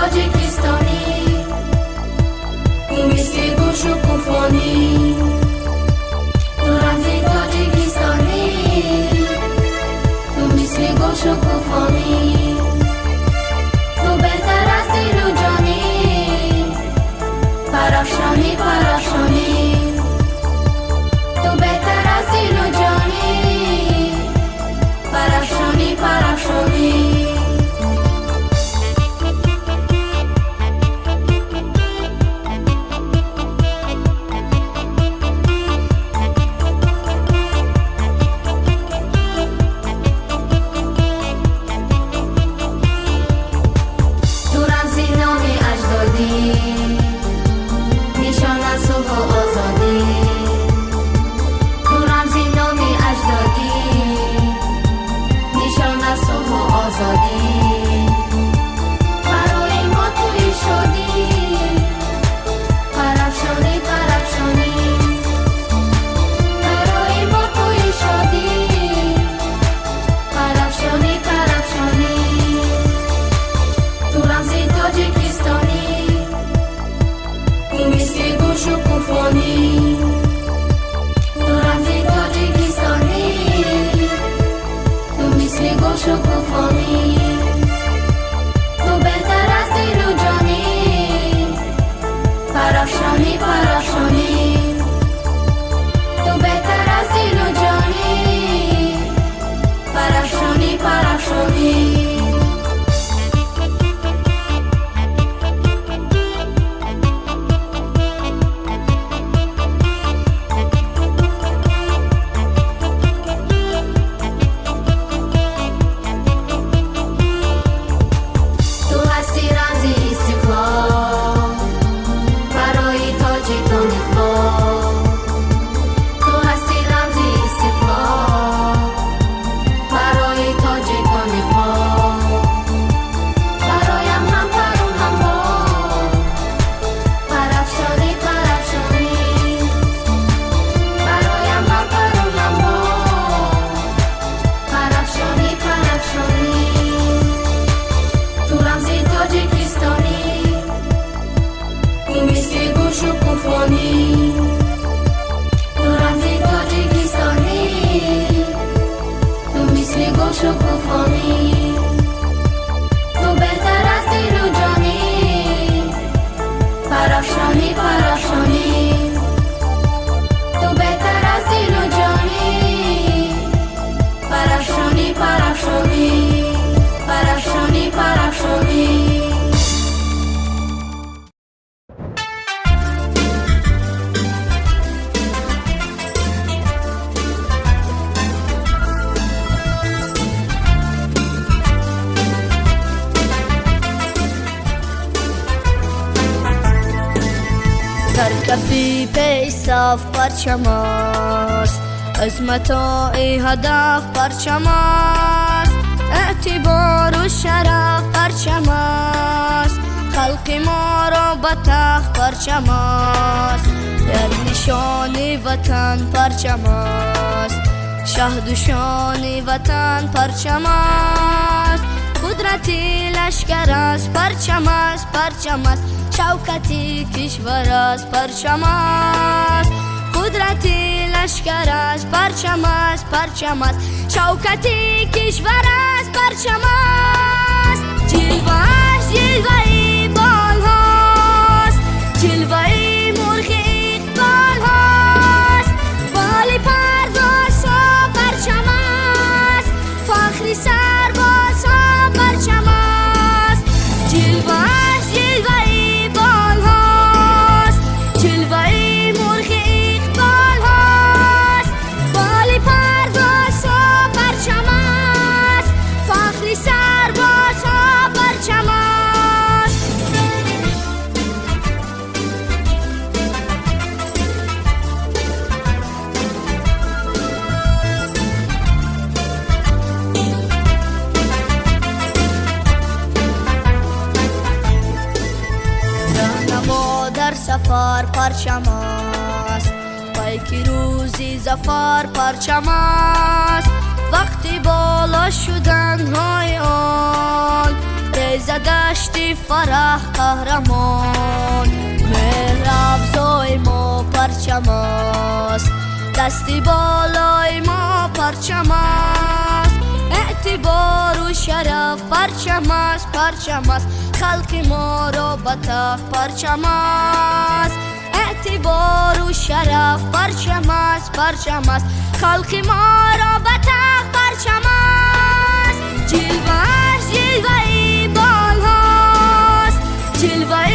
تاجیکستانی، تو مثل گوش و کوفانی. تو رمزی تاجیکستانی، تو مثل گوش و کوفانی. تو بهتر از دل و جانی، پرافشانی پرافشانی. تو بهتر از دل و جانی، پرافشانی پرافشانی. کفی پیصاف پرچم است، از متاع هدف پرچم است، اعتبار و شرف پرچم است، خلق ما را به تخت پرچم است، یک نشان وطن پرچم است، شهد و شان وطن پرچم است، قدرتی لشکر است پرچم است، پرچم است، شوکتی کشور است پرچم است، قدرتی لشکر است پرچم است، پرچم است، شوکتی کشور است پرچم است. جلوه اش جلوه ای بال هاست، جلوه ای مرغ اقبال هاست، بال پرواز ها پرچم است، فخر سرباز ها پرچم است. جلوه اش جلوه ای بال هاست، جلوه ای مرغ اقبال هاست، بال پرواز ها پرچم است، فخر سرباز ها پرچم است. راهنما در سفر پرچم است، پیک روزی ظفر پرچم است، وقتی بالا شدن های آن ریزه دشت گشتی فرح قهرمان، مهر افزای ما پرچم است، دستی بالای ما پرچم است، اعتبار و شرف پرچم است، پرچم است، خلق ما را به تخت پرچم است، اعتبار و شرف پرچم است، پرچم است، خلق ما را به تخت پرچم است. جلوه‌اش جلوه بال هاست، جلوه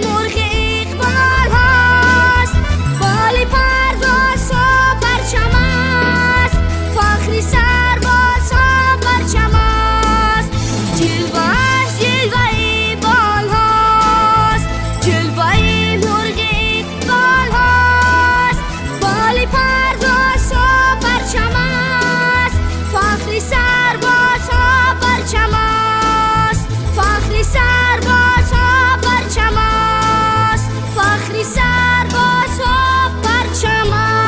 مرغ اقبال هاست، بال پرواز ها پرچم است، فخر سرباز ها پرچم است. جلوه‌اش جلوه بال هاست، جلوه مرغ اقبال هاست، بال پرواز ها پرچم است، فخر سرباز ها پرچم است، فخر سرباز ها پرچم است، فخر سرباز ها پرچم است.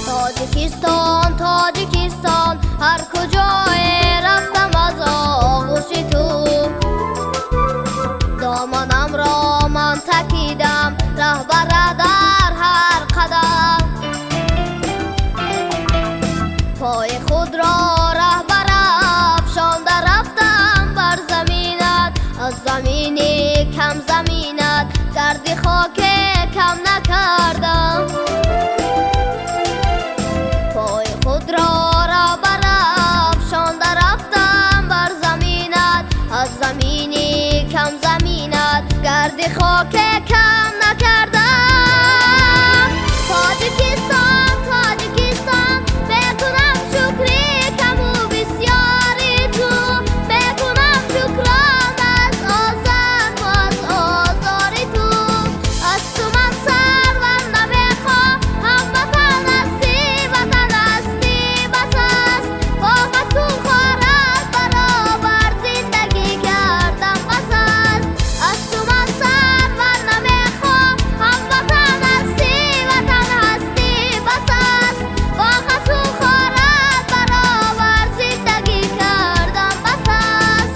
تاجیکستان تاجیکستان هر کجای رفتم از آغوش تو، دامنم را من تکیدم رهبر در هر قدم، پای خود را رهبر افشانده رفتم بر زمینت، از زمینی کم زمینت گردی خاک کم نکردم، پای خود را رهبر افشانده رفتم بر زمینت، از زمینی کم زمینت گردی خاک کم نکردم. تاجیکستان تاجیکستان بکنم شکری کم و بسیاری تو، بکنم شکران از آزاد و از آزاری تو، از تو من سرور نمیخوام، هموطن هستی وطن هستی بس است، با قصور خورد برابر زندگی کردم بس است، از تو من سرور نمیخوام، هموطن هستی وطن هستی بس است، با قصور خورد برابر زندگی کردم بس است.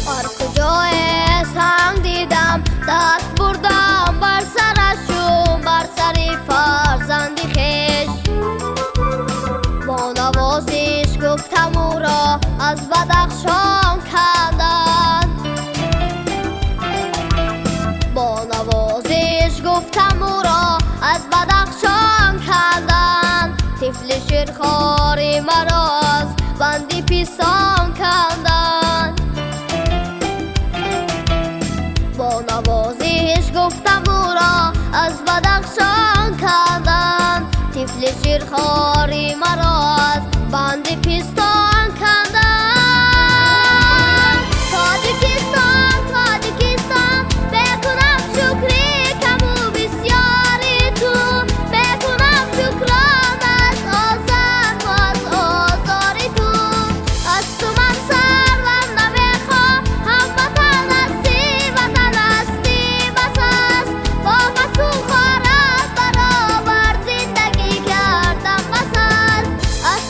هر کجای سنگ دیدم دست بردم بر سرشون، بر سر فرزندی خویش، با نوازش گفتم او را از بدخشان کندن، با نوازش گفتم او را از بدخشان کندن، طفل شیرخواری مرا از بندی پیسان کندن، با نوازش گفتم او را از بدخشان کندن، طفل شیرخواری مرا از بند پیستان کندن. تاجیکستان تاجیکستان بکنم شکری کم و بسیاری تو، بکنم شکران از آزاد و از آزاری تو، از تو من سرور نمیخوام، هموطن هستی وطن هستی بس است، با قصور خورد برابر زندگی کردم بس است، از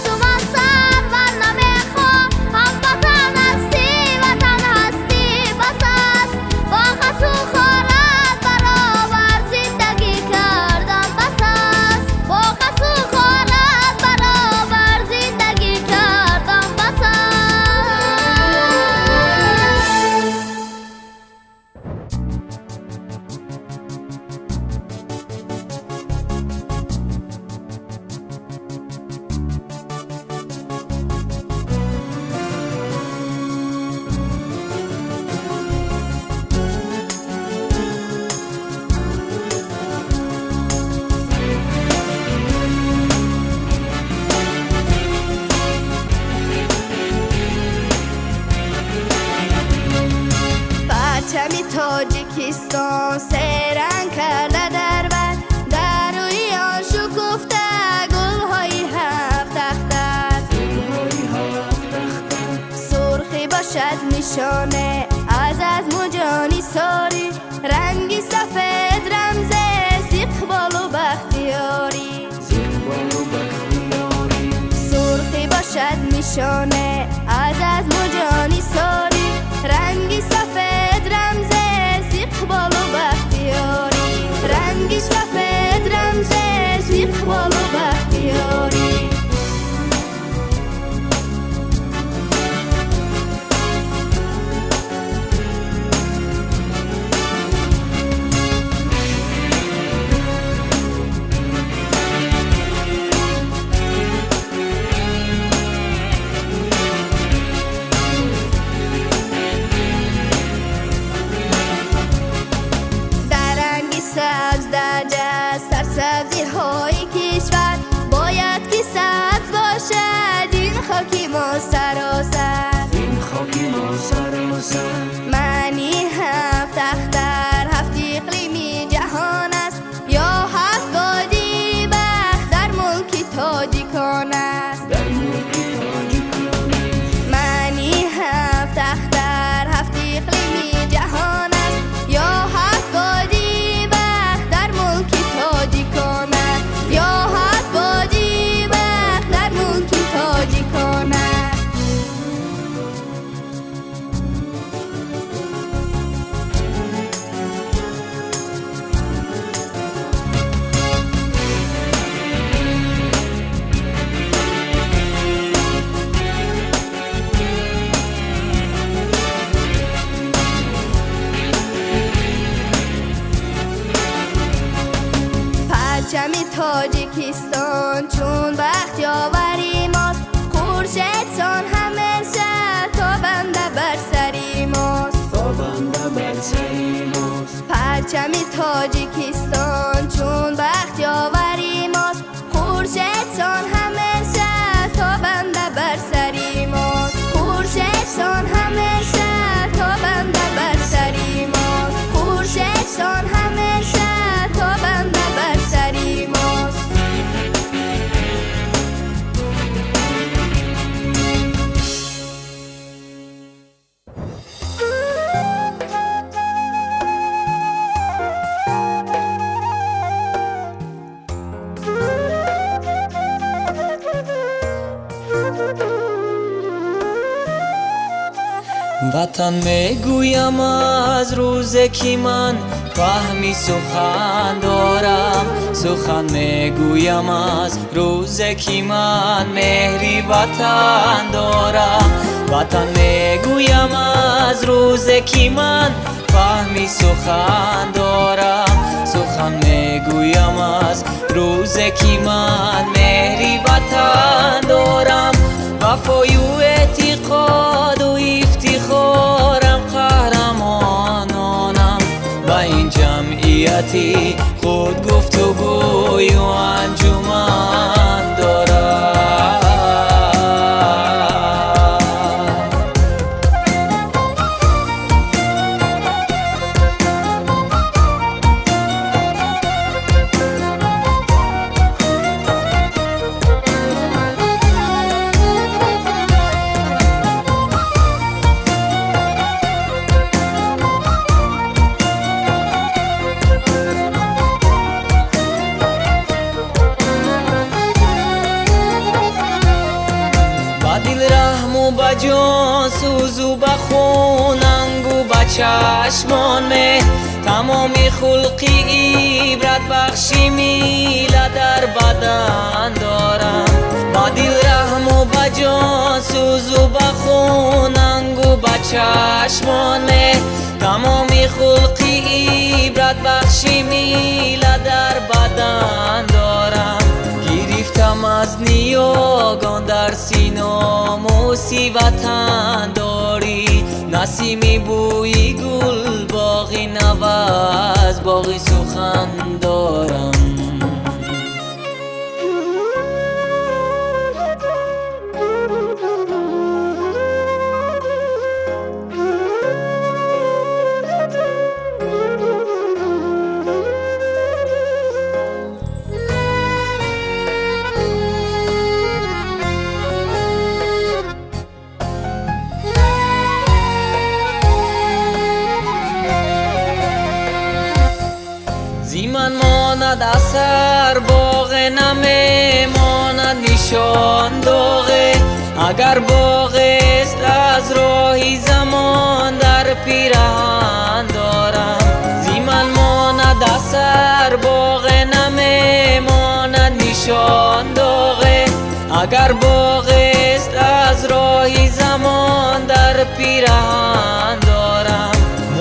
نشانه از مجانی ساری، رنگی سفید رمز استقبال و بختیاری، رنگی سفید رمز استقبال و بختیاری. سبز درجه سرسبزی های کشور، باید که سبز باشد این خاکی ما سراسر، این خاکی ما سراسر. معنی هفت اختر هفت اقلیمی جهان است، یا هفت وادی بخت در ملک تاجیکان است، در ملک تاجیکان است. معنی هفت اختر هفت اقلیمی جهان است، یا هفت وادی یا هفت وادی بخت در ملک تاجیکان است. پرچم تاجیکستان چون بختیاوری ماست، خورشید سان همیشه تابنده بر سری ماست، تابنده بر سری ماست. پرچم تاجیکستان چون بختیاوری ماست، خورشید سان همیشه تابنده بر سری ماست، خورشید سان همیشه تابنده بر سری ماست، خورشید سان همیشه تابنده بر سری ماست. وطن میگویم از روزی که من فهمی سخن دارم، سخن میگویم از روزی که من مهری وطن دارم، وطن میگویم از روزی که من فهمی سخن دارم، سخن میگویم از روزی که من مهری وطن دارم. وفای و اعتقاد و افتخارم قهرمانانم، با این جمعیتی خود گفتگوی و انجمن دارم. با جان سوز و با خوننگ و با چشمان مه، تمامی خلقی عبرت بخشی میله در بدن دارم. با دل رحم و با جان سوز و با خوننگ و با چشمان مه، تمامی خلقی عبرت بخشی میله در بدن دارم. گرفتم از نیاگان در سینام موسی وطن داری، نسیمی بوی گل باغی نواز باغی سخن دارم. زیمن ماند اثر باغ، نمی ماند نشان داغه، اگر باغ است از راهی زمان در پیراهن دارم زیمن ماند اثر باغ نمیماند نشان داغه اگر باغ است از راهی زمان در پیراهن دارم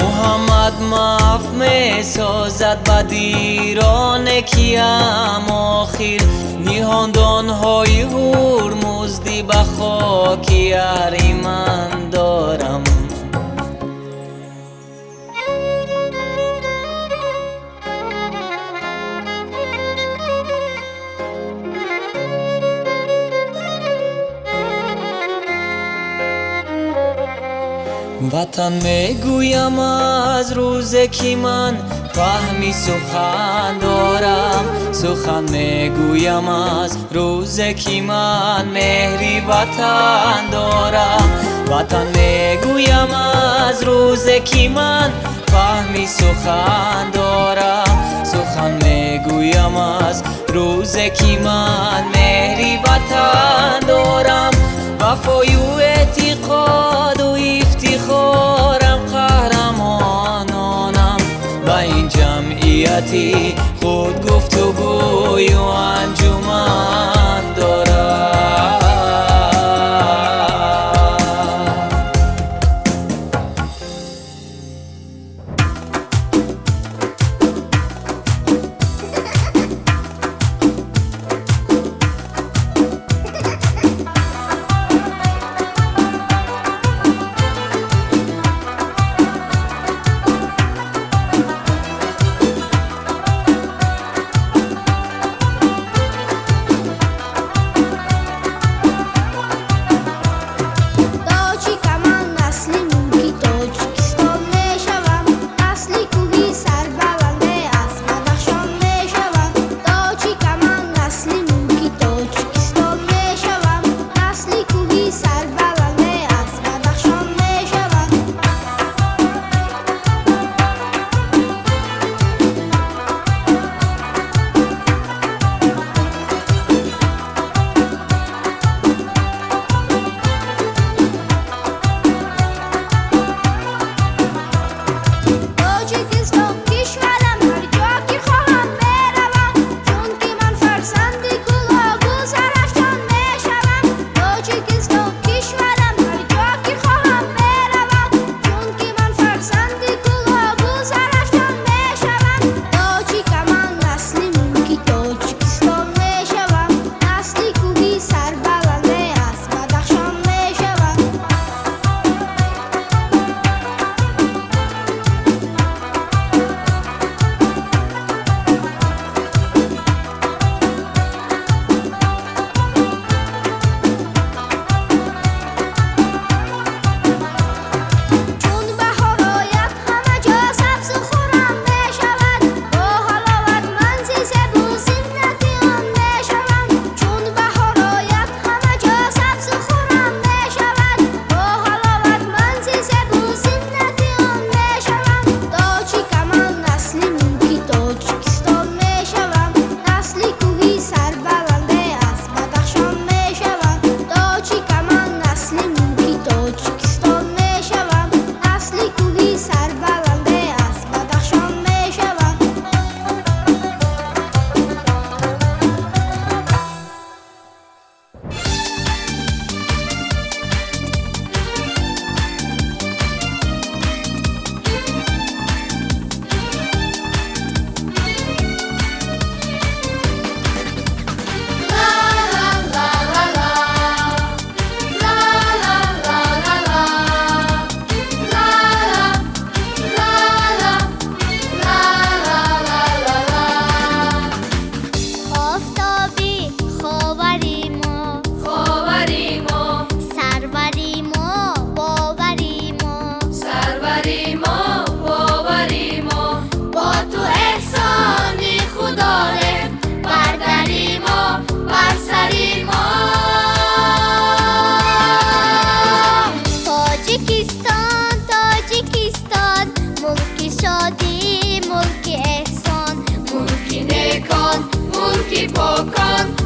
محمد مف می سازد بدیران کیم آخر نیهاندان های هور مزدی به خاکی اهریمن دارم وطن میگویم از روزی که من فهمی سخن دارم سخن میگویم از روزی که من مهری وطن دارم وطن میگویم از روزی که من فهمی سخن دارم سخن میگویم از روزی که من مهری وطن دارم وفای و اعتقاد و افتخارم قهرمانانم با این جمعیتی خود گفتگوی و انجمن دارم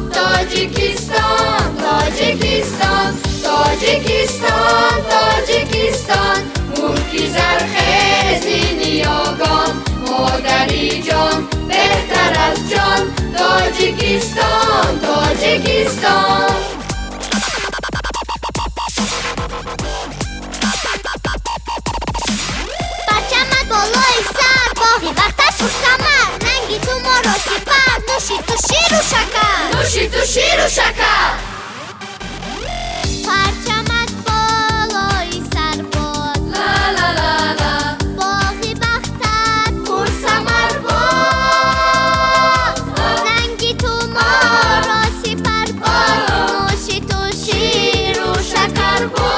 Tadjikistan, Tadjikistan, Tadjikistan, تاجیکستان تاجیکستان ملکی زرخیزی نیاگان مادری جان بهتر از جان تاجیکستان تاجیکستان پرچمت بالای سر باقی وقتت تو سمر رنگی تو ما را سپر نوشی تو شیر و شکر نوشی تو شیر و شکر پرچمت بالای سر باد لا لا لا لا باقی وقتت پر ثمر باد رنگی تو ما را سپر باد نوشی تو شیر و شکر باد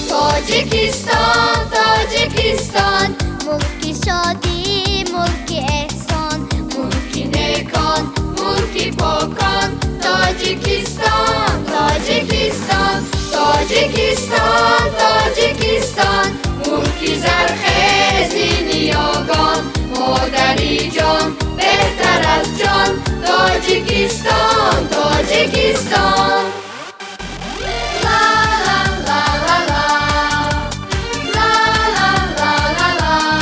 تاجیکستان تاجیکستان ملکی شادی ملکی احسان ملکی نیکان ملکی پاکان تاجیکستان تاجیکستان تاجیکستان تاجیکستان ملکی زرخیزی نیاگان مادری جان بهتر از جان تاجیکستان تاجیکستان لا لا لا لا لا لا لا لا لا لا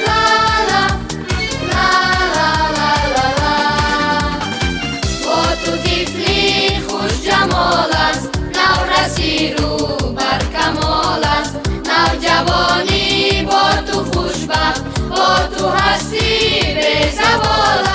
لا لا لا لا با تو طفلی خوش جمال است نورسی رو بر کمال است نوجوانی با تو خوشبخت با تو هستی به زوال است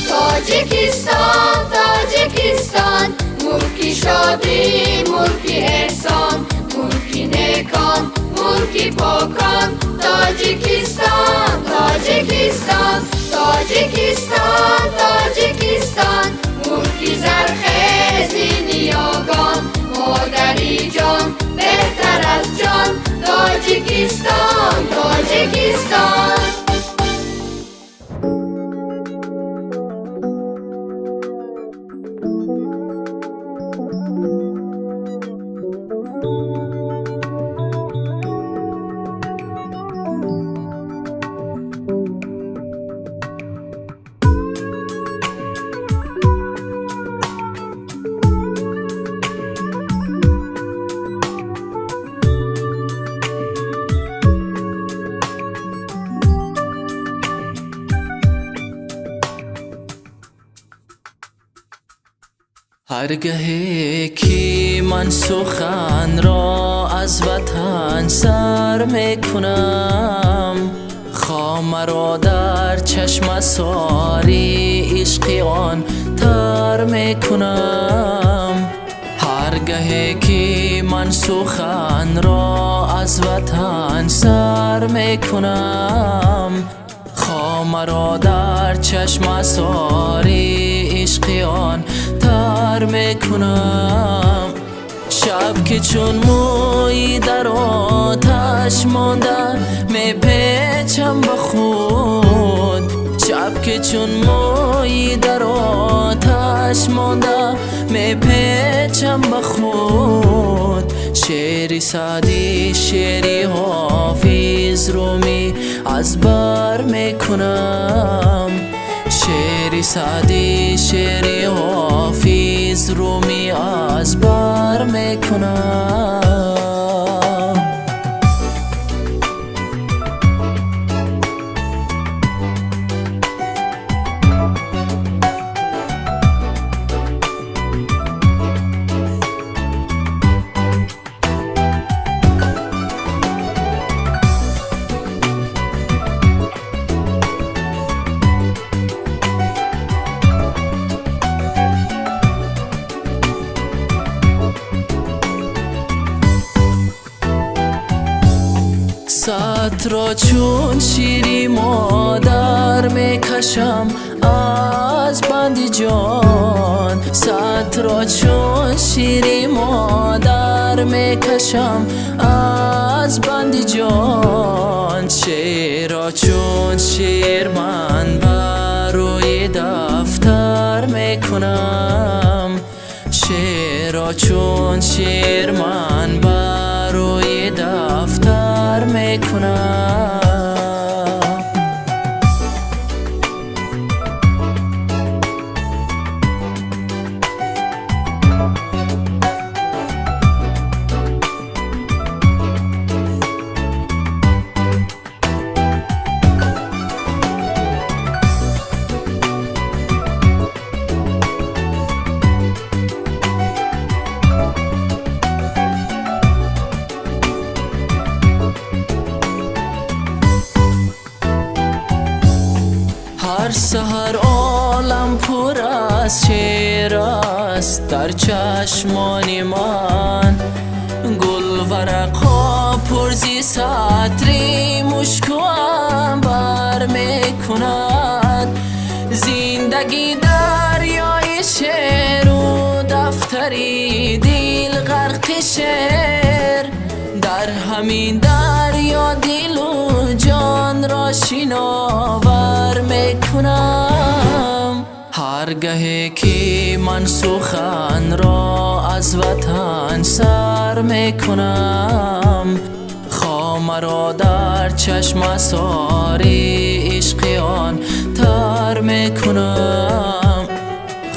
تاجیکستان تاجیکستان ملکی شادی ملکی احسان ملکی نیکان ملکی پاکان تاجیکستان تاجیکستان تاجیکستان تاجیکستان ملکی زرخیزی نیاگان مادری جان بهتر از جان تاجیکستان تاجیکستان هرگاهی که من سخن را از وطن سر میکنم خامه را در چشم ساری عشق آن تر میکنم هرگاهی که من سخن را از وطن سر میکنم خامه را در چشم ساری عشق آن تر میکنم شب که چون موی در آتش مانده میپیچم به خود شب که چون موی در آتش مانده میپیچم به خود شعری سعدی شعری حافظ رومی از بر میکنم شعری سعدی شعری حافظ رومی از بر میکنم ساعت را چون شیری مادر میکشم از بند جان ساعت را چون شیری مادر میکشم از بند جان شعر را چون شیر من بر روی دفتر میکنم شعر را چون شیر من بر روی دفتر میکنم سحر عالم پر از شعر است در چشمان من، گل ورقا پرزی سطری مشک و عنبر میکند. زندگی دریای شعر و دفتری دل غرق شعر، در همین دریا دل و جان را شناور میکنم. هرگاهی که من سخن را از وطن سر میکنم، خام را در چشم ساری عشقیان تر میکنم.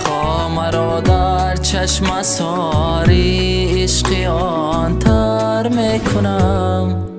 خام را در چشم ساری عشقیان تر میکنم.